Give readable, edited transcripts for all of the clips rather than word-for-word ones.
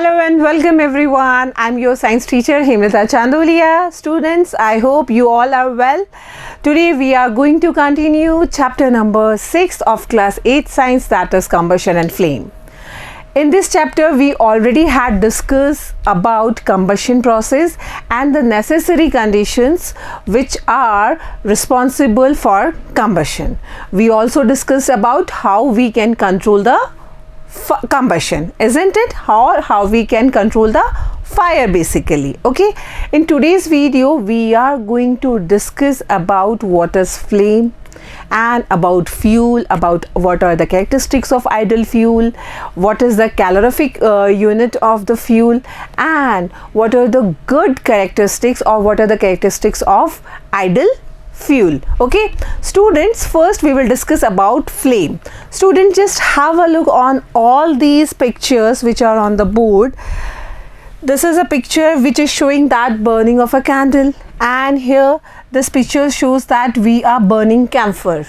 Hello and welcome everyone. I'm your science teacher Hemlata Chandolia. Students, I hope you all are well. Today we are going to continue chapter number 6 of class 8 science, that is combustion and flame. In this chapter we already had discussed about combustion process and the necessary conditions which are responsible for combustion. We also discussed about how we can control the combustion, isn't it? How we can control the fire basically. Okay, in today's video we are going to discuss about what is flame and about fuel, about what are the characteristics of ideal fuel, what is the calorific unit of the fuel, and what are the good characteristics or what are the characteristics of ideal fuel. Okay, students, first we will discuss about flame. Students, just have a look on all these pictures which are on the board. This is a picture which is showing that burning of a candle, and here this picture shows that we are burning camphor.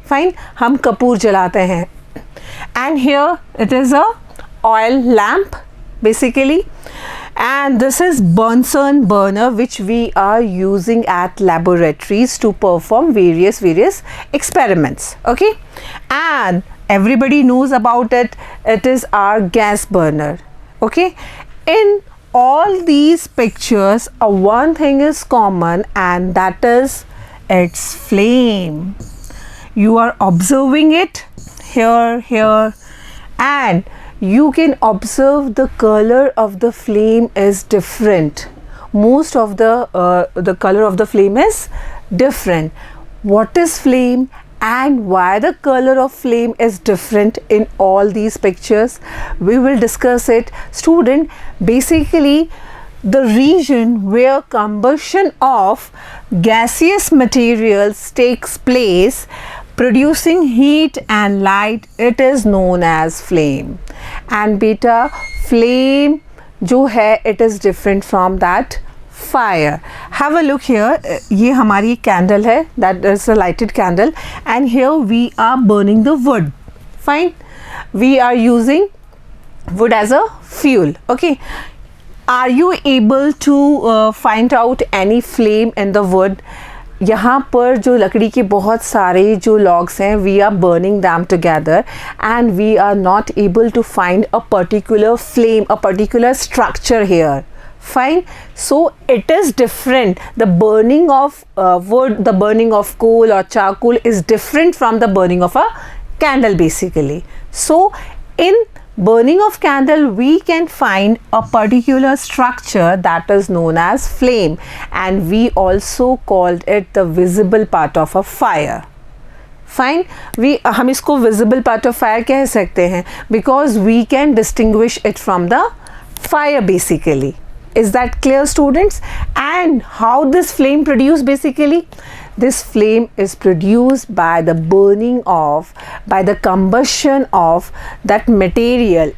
Fine, हम कपूर जलाते हैं. And here it is a oil lamp basically, and this is Bunsen burner which we are using at laboratories to perform various experiments. Okay, and everybody knows about it. It is our gas burner. Okay, in all these pictures one thing is common, and that is its flame. You are observing it here, and you can observe the color of the flame is different. Most of the color of the flame is different. What is flame and why the color of flame is different in all these pictures, we will discuss it. Student, basically the region where combustion of gaseous materials takes place producing heat and light, it is known as flame. And beta, flame जो है it is different from that fire. Have a look here. ये हमारी candle है, that is a lighted candle, and here we are burning the wood. Fine, we are using wood as a fuel. Okay, are you able to find out any flame in the wood? यहाँ पर जो लकड़ी के बहुत सारे जो logs हैं, we are burning them together and we are not able to find a particular flame, a particular structure here. Fine, so it is different. The burning of wood, the burning of coal or charcoal is different from the burning of a candle basically. So in burning of candle we can find a particular structure that is known as flame, and we also called it the visible part of a fire. Fine, हम इसको visible part of fire कह सकते हैं because we can distinguish it from the fire basically. Is that clear, students? And how this flame produced basically? This flame is produced by the burning of, by the combustion of that material.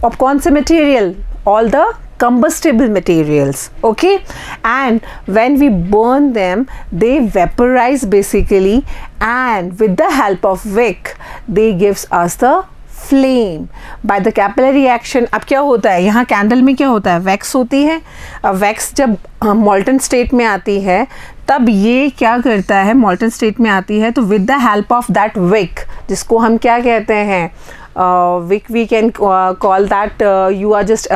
Of कौन से material? All the combustible materials. Okay, and when we burn them they vaporize basically, and with the help of wick they gives us the flame by the capillary action. अब क्या होता है यहाँ candle में, क्या होता है, वैक्स होती है. वैक्स जब मॉल्टन स्टेट में आती है तब ये क्या करता है, मॉल्टन स्टेट में आती है तो with the help of that wick, जिसको हम क्या कहते हैं, wick, we can call that you are just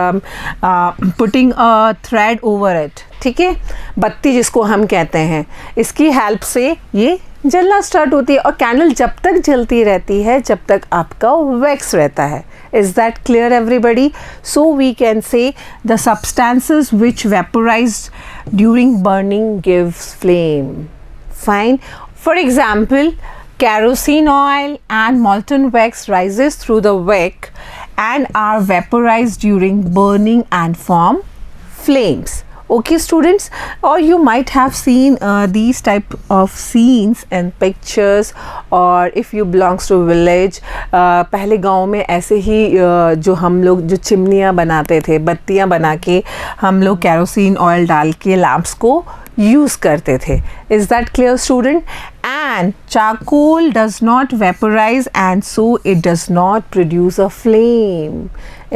putting a thread over it. ठीक है, बत्ती जिसको हम कहते हैं, इसकी हेल्प से ये जलना स्टार्ट होती है और कैंडल जब तक जलती रहती है जब तक आपका वैक्स रहता है. Is that clear everybody? So we can say the substances which vaporized during burning gives flame. Fine. For example, kerosene oil and molten wax rises through the wick and are vaporized during burning and form flames. Okay, students, or you might have seen these type of scenes in pictures, or if you belongs to village, पहले गाँव में ऐसे ही जो हम लोग जो चिमनियाँ बनाते थे, बत्तियाँ बना के हम लोग केरोसिन ऑयल डाल के लैंप्स को यूज़ करते थे. Is that clear, student? And charcoal does not vaporize and so it does not produce a flame.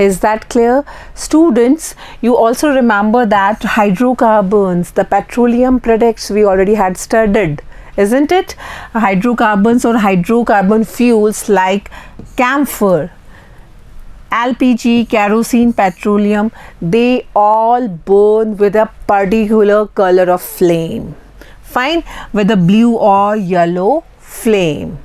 Is that clear? Students, you also remember that hydrocarbons, the petroleum products we already had studied, isn't it? Hydrocarbons or hydrocarbon fuels like camphor, LPG, kerosene, petroleum, they all burn with a particular color of flame. Fine, with a blue or yellow flame.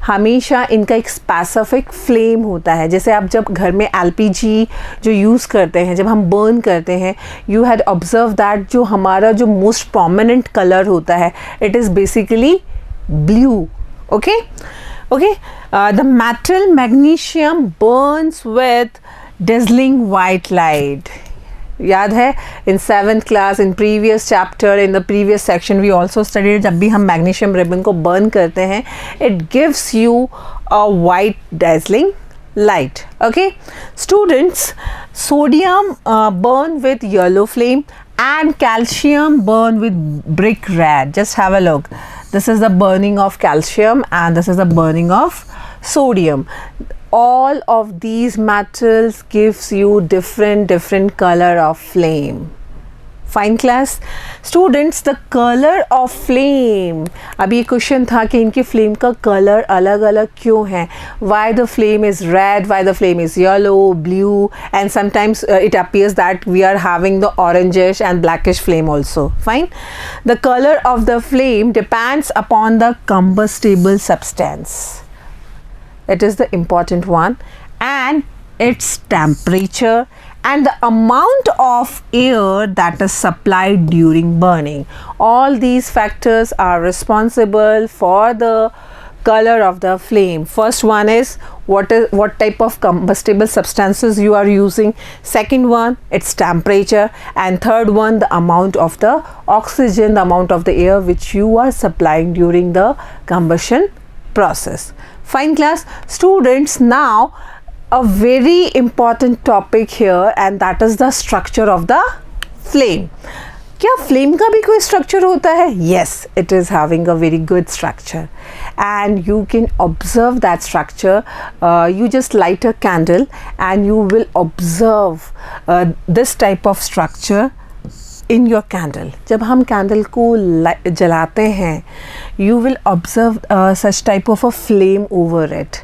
हमेशा इनका एक specific flame होता है. जैसे आप जब घर में LPG जो यूज़ करते हैं, जब हम बर्न करते हैं, यू हैड ऑब्जर्व दैट जो हमारा जो मोस्ट प्रोमिनेंट कलर होता है, it is basically blue. Okay okay. The metal magnesium burns with dazzling white light. याद है in 7th class, in previous chapter, in the previous section we also studied, जब भी हम मैग्नीशियम रिबन को burn करते हैं, it gives you a white dazzling light. Okay, students, sodium burn with yellow flame and calcium burn with brick red. Just have a look. This is the burning of calcium and this is the burning of sodium. All of these metals gives you different color of flame. Fine class. Students, the color of flame. अब ये question था कि इनकी flame का colour अलग अलग क्यों है. Why the flame is red, why the flame is yellow, blue, and sometimes it appears that we are having the orangish and blackish flame also. Fine. The color of the flame depends upon the combustible substance. It is the important one, and its temperature and the amount of air that is supplied during burning. All these factors are responsible for the color of the flame. First one is what type of combustible substances you are using. Second one, its temperature, and third one, the amount of the oxygen, the amount of the air which you are supplying during the combustion process. Fine class. Students, now a very important topic here, and that is the structure of the flame. क्या flame का भी कोई structure होता है? Yes, it is having a very good structure, and you can observe that structure. You just light a candle and you will observe this type of structure in your candle. जब हम candle को जलाते हैं, you will observe such type of a flame over it.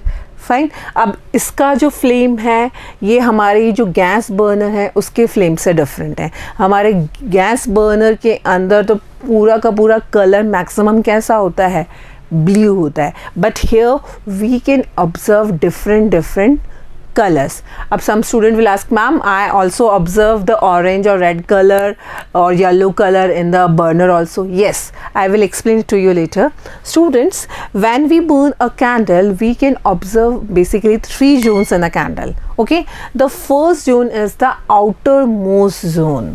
Fine. अब इसका जो flame है, ये हमारी जो गैस बर्नर है उसके फ्लेम से डिफरेंट है. हमारे गैस बर्नर के अंदर तो पूरा का पूरा कलर मैक्सिमम कैसा होता है? ब्लू होता है. But here we can observe different colors. Ab some student will ask, ma'am, I also observe the orange or red color or yellow color in the burner also. Yes, I will explain it to you later. Students, when we burn a candle, we can observe basically 3 zones in a candle. Okay, the first zone is the outermost zone.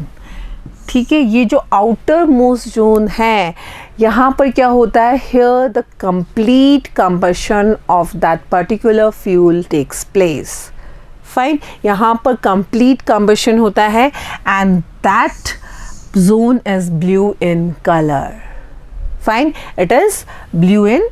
ठीक है, ये जो outer most zone है, यहाँ पर क्या होता है? Here the complete combustion of that particular fuel takes place. Fine, यहाँ पर कंप्लीट कंबशन होता है and that zone is blue in colour. Fine, it is blue in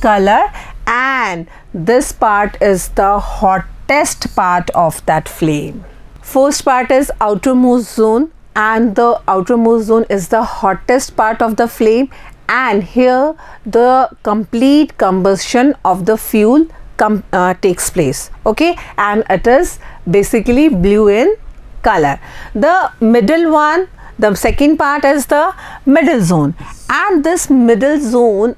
colour and this part is the hottest part of that flame. First part is outermost zone, and the outermost zone is the hottest part of the flame, and here the complete combustion of the fuel takes place. Okay, and it is basically blue in color. The middle one, the second part is the middle zone, and this middle zone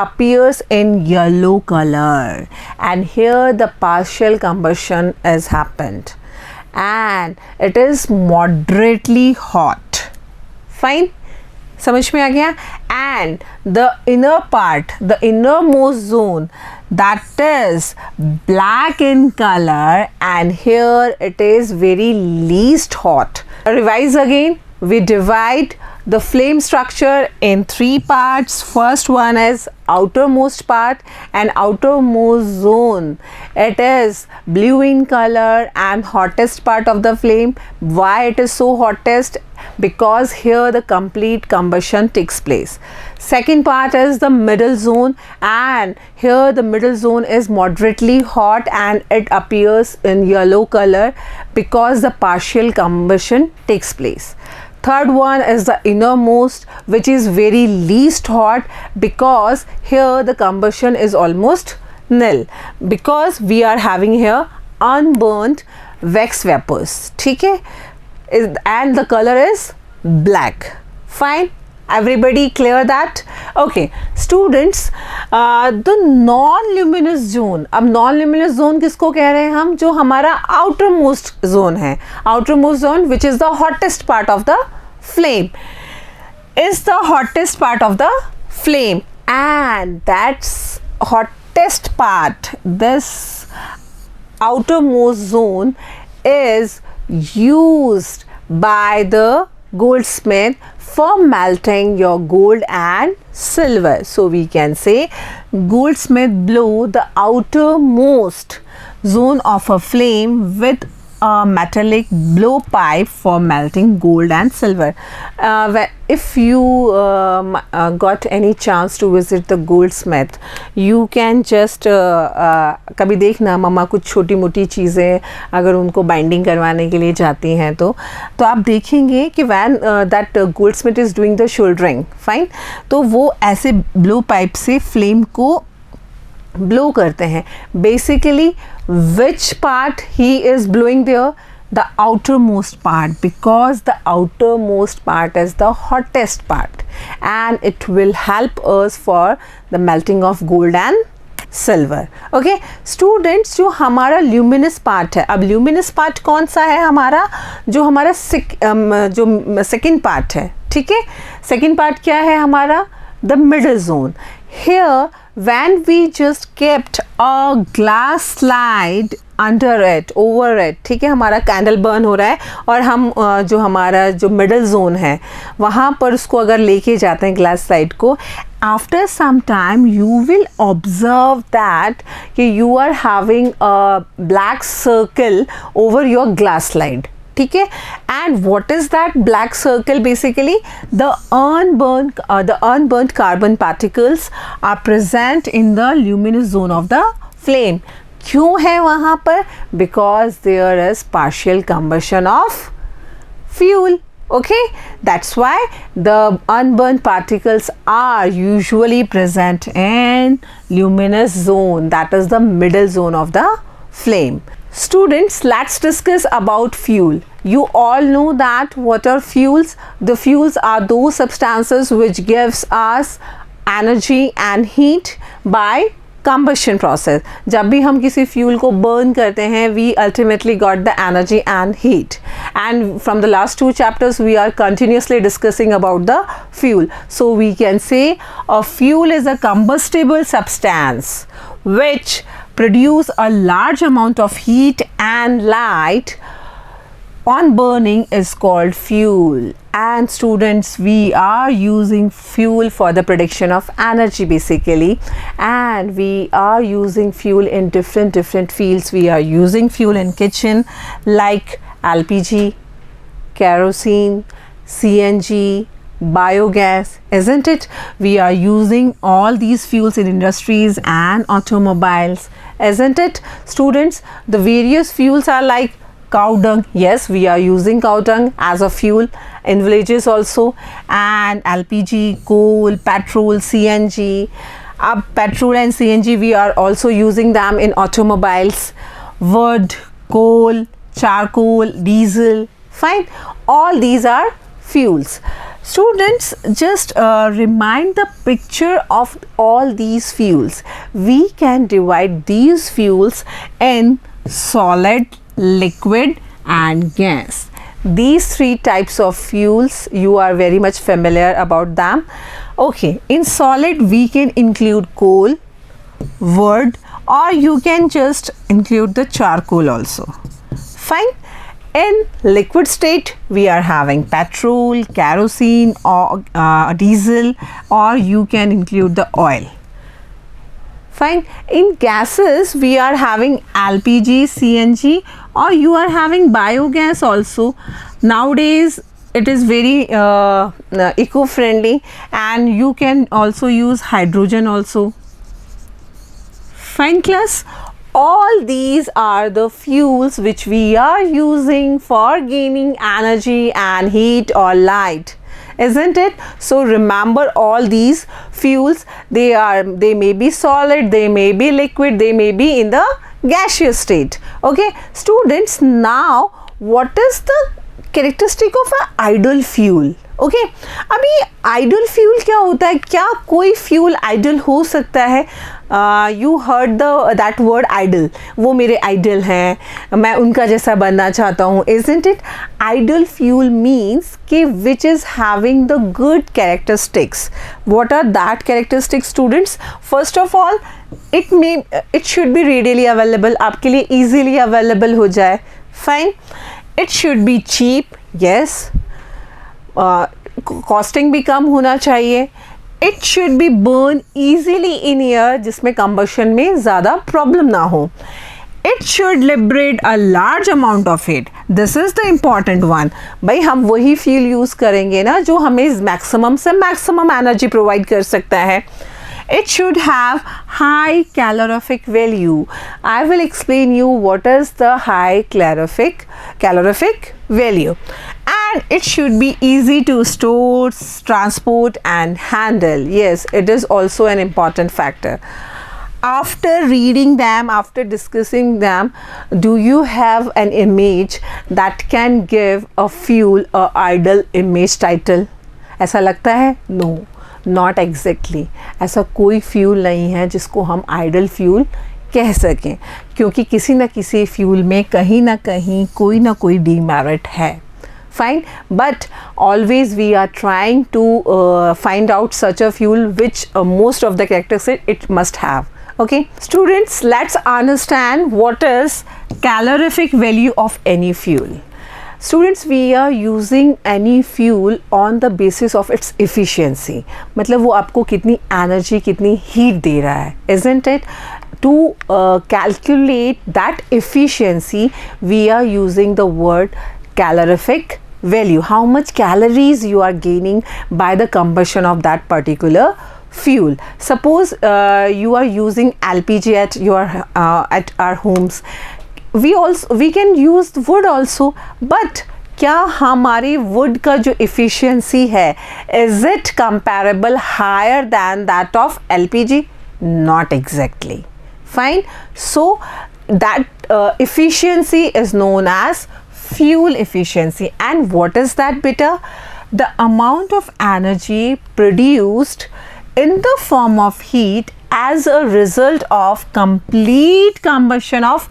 appears in yellow color, and here the partial combustion has happened and it is moderately hot. Fine, समझ में आ गया? And the inner part, the innermost zone, that is black in color, and here it is very least hot. Revise again. We divide the flame structure in 3 parts. First one is outermost part, and outermost zone It is blue in color and hottest part of the flame. Why it is so hottest? Because here the complete combustion takes place. Second part is the middle zone, and here the middle zone is moderately hot and it appears in yellow color because the partial combustion takes place. Third one is the innermost, which is very least hot because here the combustion is almost nil because we are having here unburnt wax vapors. ठीक है? And the color is black. Fine, everybody clear that? Okay, students, the non-luminous zone. अब non-luminous zone किसको कह रहे हैं हम? जो हमारा outermost zone है. Outermost zone, which is the hottest part of the flame, is the hottest part of the flame, and that's hottest part. This outermost zone is used by the goldsmith for melting your gold and silver. So we can say goldsmith blow the outermost zone of a flame with a metallic blowpipe for melting gold and silver. If you got any chance to visit the goldsmith, you can just कभी देखना मम्मा कुछ छोटी मोटी चीज़ें अगर उनको binding करवाने के लिए जाती हैं तो आप देखेंगे कि when that goldsmith is doing the soldering. Fine, तो वो ऐसे ब्लो पाइप से फ्लेम को ब्लो करते हैं. Basically which part he is blowing there? The outermost part, because the outermost part is the hottest part and it will help us for the melting of gold and silver. Okay students, जो हमारा luminous part है, अब luminous part कौन सा है हमारा? जो हमारा जो सेकेंड पार्ट है. ठीक है, सेकेंड पार्ट क्या है हमारा? The middle zone. Here when we just kept a glass slide under it, over it, ठीक है, हमारा कैंडल बर्न हो रहा है और हम जो हमारा जो मिडल जोन है वहाँ पर उसको अगर लेके जाते हैं ग्लास स्लाइड को, after some time you will observe that कि you are having a black circle over your glass slide. ठीक है, and what is that black circle? Basically the unburnt carbon particles are present in the luminous zone of the flame. क्यों है वहाँ पर? Because there is partial combustion of fuel. Okay, that's why the unburnt particles are usually present in luminous zone, that is the middle zone of the flame. Students, let's discuss about fuel. You all know that what are fuels? The fuels are those substances which gives us energy and heat by combustion process. जब भी हम किसी fuel को burn करते हैं, we ultimately got the energy and heat. And from the last two chapters, we are continuously discussing about the fuel. So we can say a fuel is a combustible substance which produce a large amount of heat and light on burning is called fuel. And students, we are using fuel for the production of energy basically, and we are using fuel in different fields. We are using fuel in kitchen like LPG, kerosene, CNG, biogas, isn't it? We are using all these fuels in industries and automobiles, isn't it? Students, the various fuels are like cow dung. Yes, we are using cow dung as a fuel in villages also, and LPG, coal, petrol, CNG. Petrol and CNG, we are also using them in automobiles. Wood, coal, charcoal, diesel. Fine, all these are fuels. Students, just remind the picture of all these fuels. We can divide these fuels in solid, liquid and gas. These three types of fuels, you are very much familiar about them. Okay, in solid we can include coal, wood, or you can just include the charcoal also. Fine. In liquid state, we are having petrol, kerosene or diesel, or you can include the oil. Fine. In gases, we are having LPG, CNG, or you are having biogas also. Nowadays, it is very eco-friendly, and you can also use hydrogen also. Fine class. All these are the fuels which we are using for gaining energy and heat or light, isn't it? So remember all these fuels, they may be solid, they may be liquid, they may be in the gaseous state. Okay students, now what is the characteristic of an ideal fuel? Okay अभी idol fuel क्या होता है? क्या कोई fuel idol हो सकता है? You heard that word idol, वो मेरे आइडल हैं, मैं उनका जैसा बनना चाहता हूँ, isn't it? Ideal fuel means कि which is having the good characteristics. What are that characteristics students? First of all it should be readily available, आपके लिए ईजीली अवेलेबल हो जाए. Fine. It should be cheap, yes. Costing भी कम होना चाहिए. It should be burn easily in air, जिसमें combustion में ज़्यादा प्रॉब्लम ना हो. It should liberate a large amount of heat. This is the important one. भाई हम वही फ्यूल यूज़ करेंगे ना जो हमें मैक्सिमम से मैक्सिमम एनर्जी प्रोवाइड कर सकता है. It should have high calorific value. I will explain you what is the high calorific value. And it should be easy to store, transport and handle. Yes, it is also an important factor. After reading them, after discussing them, do you have an image that can give a fuel a ideal image title? ऐसा लगता है? No. Not exactly. ऐसा कोई fuel नहीं है जिसको हम idol fuel कह सकें, क्योंकि किसी न किसी फ्यूल में कहीं ना कहीं कोई ना कोई डीमेरिट है. Fine. But always we are trying to find out such a fuel which most of the characteristics it must have. Okay students, let's understand what is calorific value of any fuel. Students, we are using any fuel on the basis of its efficiency. मतलब वो आपको कितनी energy, कितनी heat दे रहा है, isn't it? To calculate that efficiency, we are using the word calorific value. How much calories you are gaining by the combustion of that particular fuel. Suppose you are using LPG at our homes. We can use wood also, but क्या हमारी wood का जो efficiency है, is it comparable higher than that of LPG? Not exactly. Fine. So that efficiency is known as fuel efficiency. And what is that beta? The amount of energy produced in the form of heat as a result of complete combustion of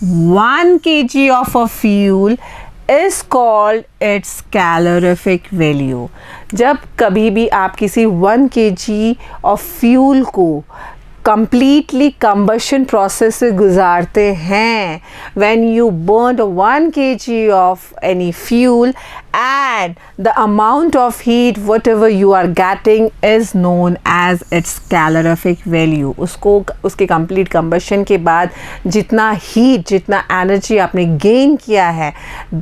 1 kg of a fuel is called its calorific value. जब कभी भी आप किसी 1 kg of fuel को completely combustion process से गुजारते हैं, when you burned 1 kg of any fuel, and the amount of heat whatever you are getting is known as its calorific value. उसके complete combustion के बाद जितना heat, जितना energy आपने gain किया है,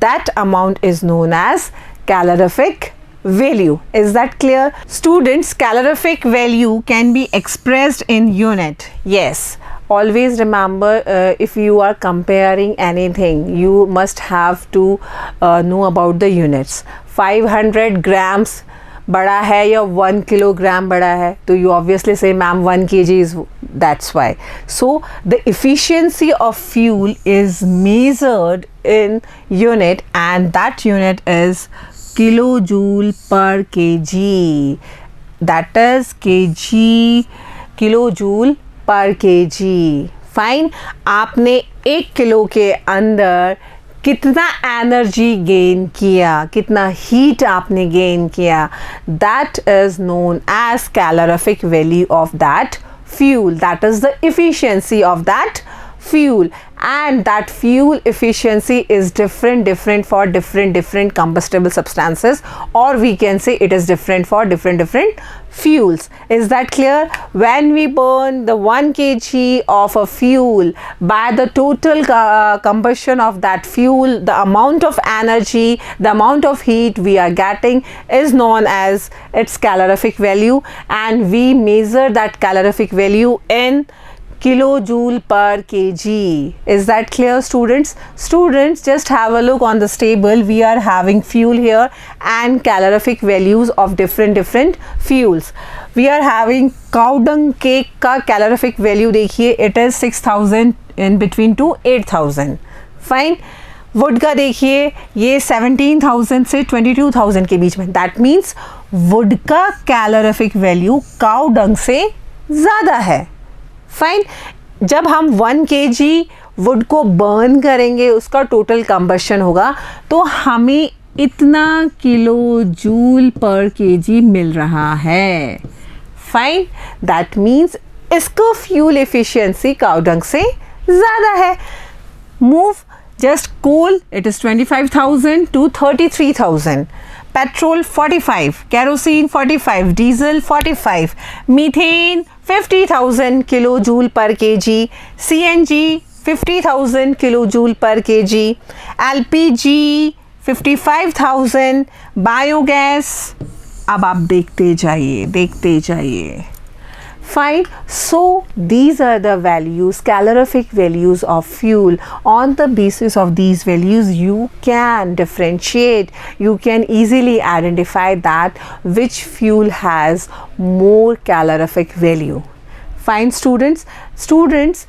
that amount is known as calorific value. Is that clear? Students, calorific value can be expressed in unit. Yes. Always remember, if you are comparing anything, you must have to know about the units. 500 grams बड़ा है या 1 kilogram बड़ा है, तो you obviously say ma'am 1 kg is, that's why. So the efficiency of fuel is measured in unit, and that unit is kilojoule per kg. That is kilojoule per kg. Fine. आपने 1 kilo के अंदर कितना energy gain किया, कितना heat आपने gain किया, that is known as calorific value of that fuel. That is the efficiency of that fuel, and that fuel efficiency is different for different combustible substances, or we can say it is different for different fuels. Is that clear? When we burn the 1 kg of a fuel, by the total combustion of that fuel, the amount of energy, the amount of heat we are getting is known as its calorific value, and we measure that calorific value in kilojoule per kg. Is that clear, students? Students, just have a look on this table. We are having fuel here and calorific values of different fuels. We are having cow dung cake का calorific value देखिए, it is 6000 in between to 8000. Fine. Would का देखिए, ये 17,000 से 22,000 के बीच में. That means would का calorific value cow dung से ज़्यादा है. फाइन. जब हम 1 kg वुड को बर्न करेंगे, उसका टोटल कंबशन होगा, तो हमें इतना किलो जूल पर केजी मिल रहा है. फाइन. दैट मीन्स इसको फ्यूल एफिशिएंसी काउ डंग से ज़्यादा है. Move. Just coal, it is 25,000 to 33,000. Petrol 45, kerosene 45, diesel 45, methane 50,000 kilojoule per kg, CNG 50,000 kilojoule per kg, LPG 55,000, biogas. अब आप देखते जाइए. Fine. So these are the values, calorific values of fuel. On the basis of these values, you can differentiate, you can easily identify that which fuel has more calorific value. Fine, students. Students,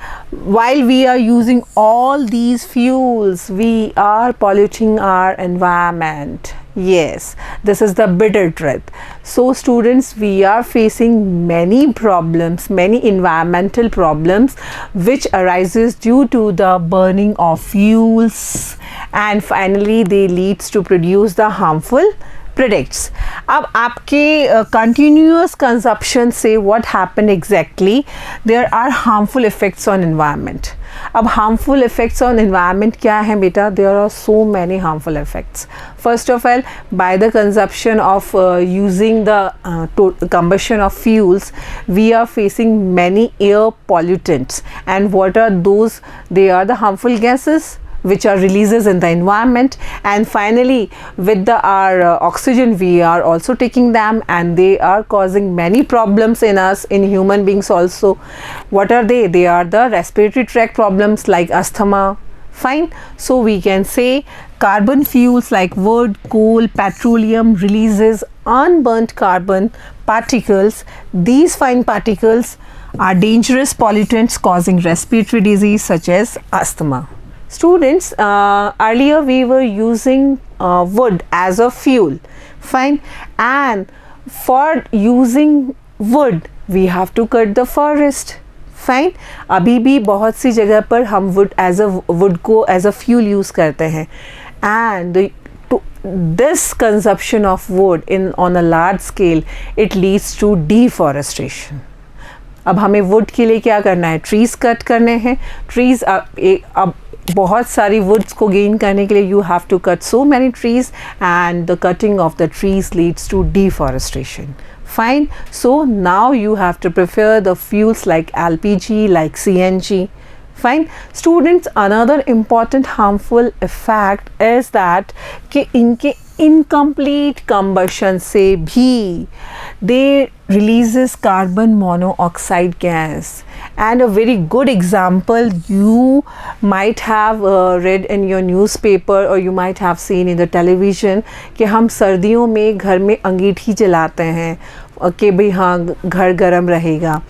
while we are using all these fuels, we are polluting our environment. Yes, this is the bitter truth. So students, we are facing many problems, many environmental problems which arises due to the burning of fuels, and finally they leads to produce the harmful products. अब आपके continuous consumption से what happened exactly? There are harmful effects on environment. अब harmful effects on environment क्या है बेटा? There are so many harmful effects. First of all, by the consumption of using the combustion of fuels, we are facing many air pollutants. And what are those? They are the harmful gases which are releases in the environment, and finally with our oxygen we are also taking them, and they are causing many problems in us, in human beings also. What are they? They are the respiratory tract problems like asthma. Fine. So we can say carbon fuels like wood, coal, petroleum releases unburnt carbon particles. These fine particles are dangerous pollutants causing respiratory disease such as asthma. Students, earlier we were using wood as a fuel. Fine. And for using wood we have to cut the forest. Fine. अभी भी बहुत सी जगह पर हम would को as a fuel use करते हैं, and this consumption of wood on a large scale, it leads to deforestation. अब हमें वुड के लिए क्या करना है? ट्रीज़ कट करने हैं. ट्रीज़ अब बहुत सारी वुड्स को गेन करने के लिए you have to cut so many trees, and the cutting of the trees leads to deforestation. Fine. So now you have to prefer the fuels like LPG, like CNG. Fine. Students, another important harmful effect is that कि इनके incomplete combustion से भी they releases carbon monoxide gas. And a very good example you might have read in your newspaper, or you might have seen in the television, कि हम सर्दियों में घर में अंगीठी जलाते हैं कि भाई हाँ घर गर्म रहेगा.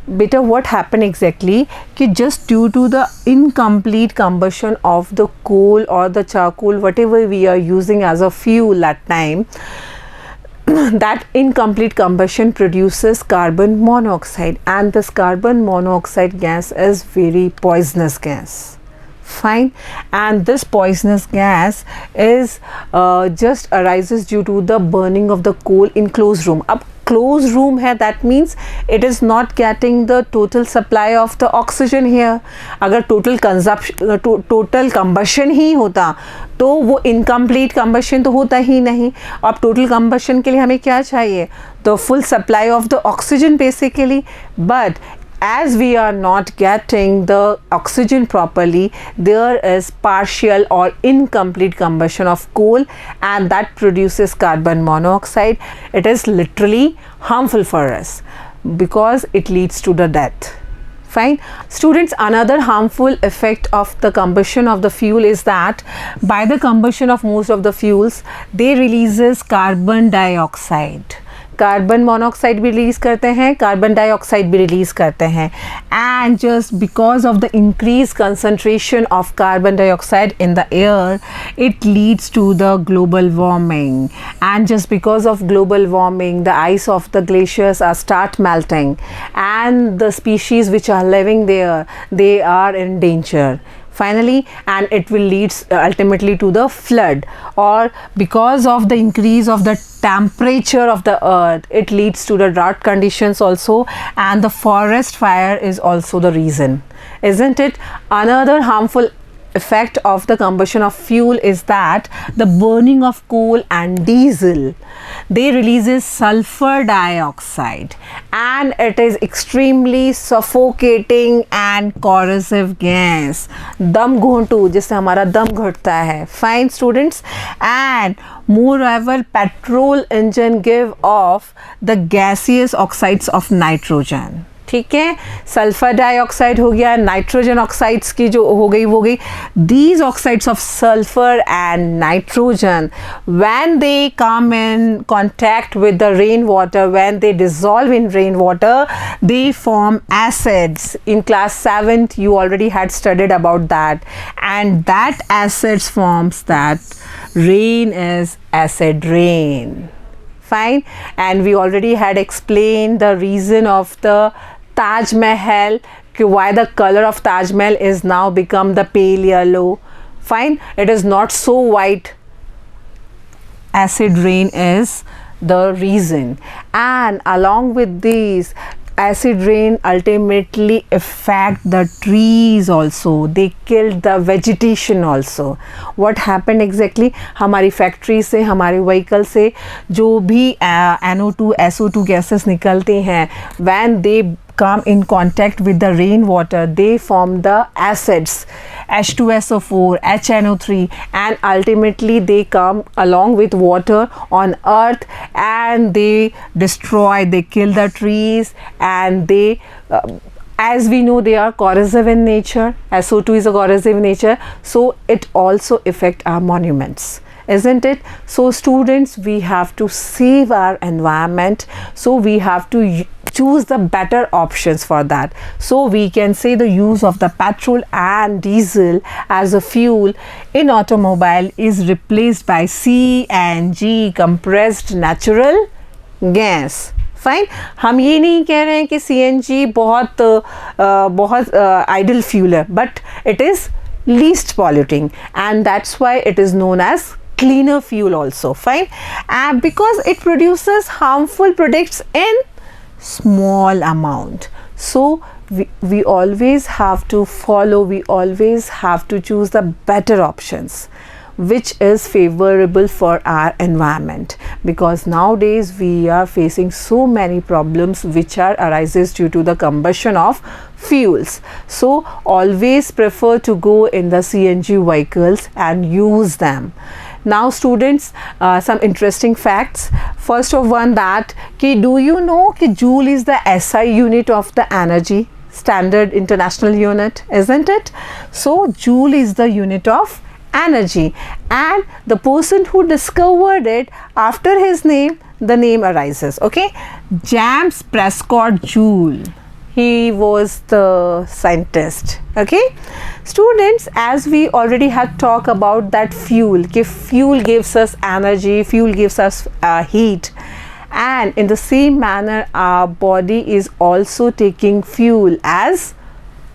बेटा, what happened exactly कि just due to the incomplete combustion of the coal or the charcoal, whatever we are using as a fuel at time, that incomplete combustion produces carbon monoxide, and this carbon monoxide gas is very poisonous gas. Fine. And this poisonous gas is just arises due to the burning of the coal in closed room. अब closed room है, that means it is not getting the total supply of the oxygen here. अगर total combustion ही होता तो वो incomplete combustion तो होता ही नहीं. अब total combustion के लिए हमें क्या चाहिए? The full supply of the oxygen basically. But as we are not getting the oxygen properly, there is partial or incomplete combustion of coal, and that produces carbon monoxide. It is literally harmful for us because it leads to the death. Fine. Students, another harmful effect of the combustion of the fuel is that by the combustion of most of the fuels, they releases carbon dioxide. Carbon monoxide भी release करते हैं, carbon dioxide भी release करते हैं, and just because of the increase concentration of carbon dioxide in the air, it leads to the global warming, and just because of global warming the ice of the glaciers are start melting, and the species which are living there, they are in danger finally, and it will lead ultimately to the flood. Or because of the increase of the temperature of the earth, it leads to the drought conditions also, and the forest fire is also the reason, isn't it? Another harmful effect of the combustion of fuel is that the burning of coal and diesel, they releases sulfur dioxide, and it is extremely suffocating and corrosive gas. दम घोंटू, जिससे हमारा दम घुटता है. Fine students, and moreover petrol engine give off the gaseous oxides of nitrogen. ठीक है, sulphur dioxide हो गया, nitrogen oxides की जो हो गई वो गई. These oxides of sulphur and nitrogen, when they come in contact with the rain water, when they dissolve in rain water, they form acids. In class 7th you already had studied about that, and that acids forms that rain is acid rain. Fine, and we already had explained the reason of the Taj Mahal, why the color of Taj Mahal is now become the pale yellow. Fine, it is not so white. Acid rain is the reason, and along with these, acid rain ultimately affect the trees also. They killed the vegetation also. What happened exactly? हमारी factory से, हमारे vehicle से जो भी NO2 SO2 gases निकलते हैं, when they come in contact with the rainwater, they form the acids H2SO4, HNO3, and ultimately they come along with water on earth, and they destroy, they kill the trees, and they as we know, they are corrosive in nature. SO2 is a corrosive nature, so it also affect our monuments, isn't it? So students, we have to save our environment, so we have to choose the better options for that. So we can say the use of the petrol and diesel as a fuel in automobile is replaced by CNG, compressed natural gas. Fine, हम ये नहीं कह रहे हैं कि CNG बहुत idle fuel है, but it is least polluting, and that's why it is known as cleaner fuel also. Fine, and because it produces harmful products in small amount, so we always have to follow, we always have to choose the better options which is favorable for our environment, because nowadays we are facing so many problems which are arises due to the combustion of fuels. So always prefer to go in the CNG vehicles and use them. Now students, some interesting facts. First of one, that do you know that Joule is the SI unit of the energy, standard international unit, isn't it? So Joule is the unit of energy, and the person who discovered it, after his name the name arises. Okay, James Prescott Joule, he was the scientist. Okay students, as we already had talked about that fuel gives us energy, fuel gives us heat, and in the same manner our body is also taking fuel as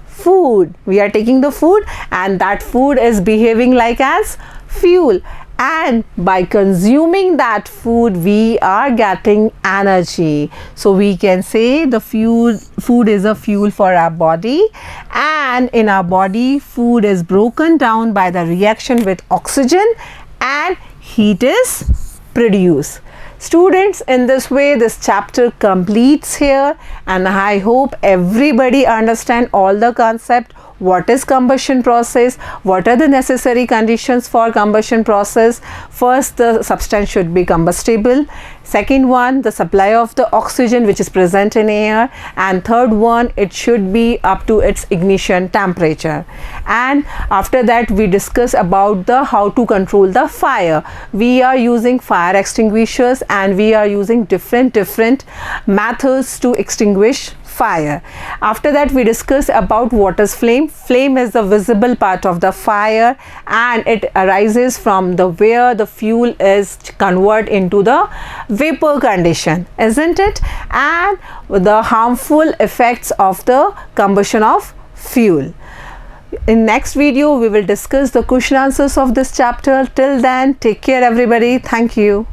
food. We are taking the food, and that food is behaving like as fuel, and by consuming that food we are getting energy. So we can say the food is a fuel for our body, and in our body food is broken down by the reaction with oxygen and heat is produced. Students, in this way this chapter completes here, and I hope everybody understand all the concept. What is combustion process? What are the necessary conditions for combustion process? First, the substance should be combustible. Second one, the supply of the oxygen which is present in air. And third one, it should be up to its ignition temperature. And after that we discuss about the how to control the fire. We are using fire extinguishers and we are using different methods to extinguish fire. After that we discuss about what is flame. Flame is the visible part of the fire, and it arises from the where the fuel is converted into the vapor condition, isn't it? And the harmful effects of the combustion of fuel. In next video we will discuss the question answers of this chapter. Till then, take care everybody. Thank you.